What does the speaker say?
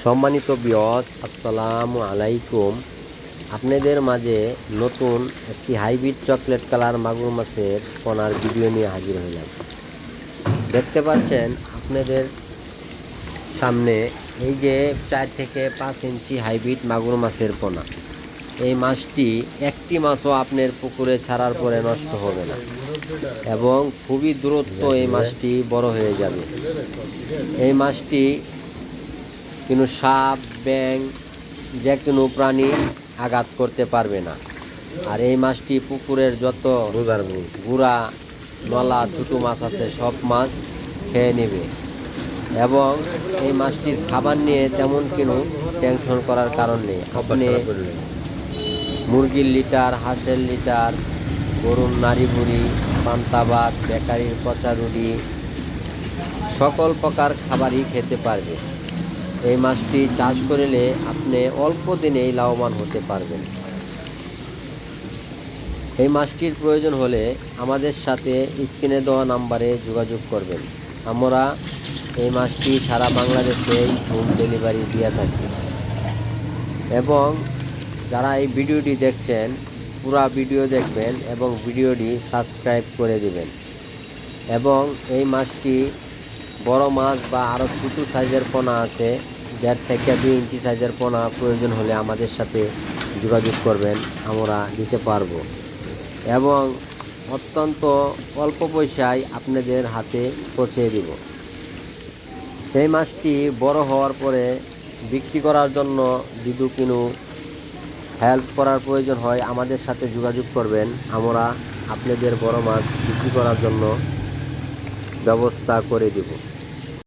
সম্মানিত ভিউয়ার্স, আসসালামু আলাইকুম। আপনাদের মাঝে নতুন একটি হাইব্রিড চকলেট কালার মাগুর মাছের পোনার ভিডিও নিয়ে হাজির হলাম। দেখতে পাচ্ছেন আপনাদের সামনে এই যে 4 থেকে 5 ইঞ্চি হাইব্রিড মাগুর মাছের পোনা। এই মাছটি একটি মাছও আপনার পুকুরে ছাড়ার পরে নষ্ট হবে না এবং খুবই দ্রুত এই মাছটি বড় হয়ে যাবে। এই মাছটি কিন্তু সাপ, ব্যাঙ, যে কোনো প্রাণী আঘাত করতে পারবে না। আর এই মাছটি পুকুরের যত গুড়া, নলা, ছোটো মাছ আছে সব মাছ খেয়ে নেবে এবং এই মাছটির খাবার নিয়ে তেমন কোনো টেনশন করার কারণ নেই। আপনি মুরগির লিটার, হাঁসের লিটার, গরুর নাড়ি বুড়ি, পান্তা ভাত, বেকারির পচা রুটি সকল প্রকার খাবারই খেতে পারবে। এই মাছটি চাষ করলে আপনি অল্প দিনেই লাভবান হতে পারবেন। এই মাছটির প্রয়োজন হলে আমাদের সাথে স্ক্রিনে দেওয়া নাম্বারে যোগাযোগ করবেন। আমরা এই মাছটি সারা বাংলাদেশেই হোম ডেলিভারি দিয়ে থাকি এবং যারা এই ভিডিওটি দেখছেন পুরো ভিডিও দেখবেন এবং ভিডিওটি সাবস্ক্রাইব করে দিবেন। এবং এই মাছটি বড় মাছ বা আরও ছোটো সাইজের পোনা আছে, 1.5 থেকে 2 ইঞ্চি সাইজের পোনা প্রয়োজন হলে আমাদের সাথে যোগাযোগ করবেন, আমরা দিতে পারবো এবং অত্যন্ত অল্প পয়সায় আপনাদের হাতে পৌঁছে দিব। এই মাছটি বড় হওয়ার পরে বিক্রি করার জন্য যদি কোনো হেল্প করার প্রয়োজন হয় আমাদের সাথে যোগাযোগ করবেন, আমরা আপনাদের বড় মাছ বিক্রি করার জন্য ব্যবস্থা করে দেব।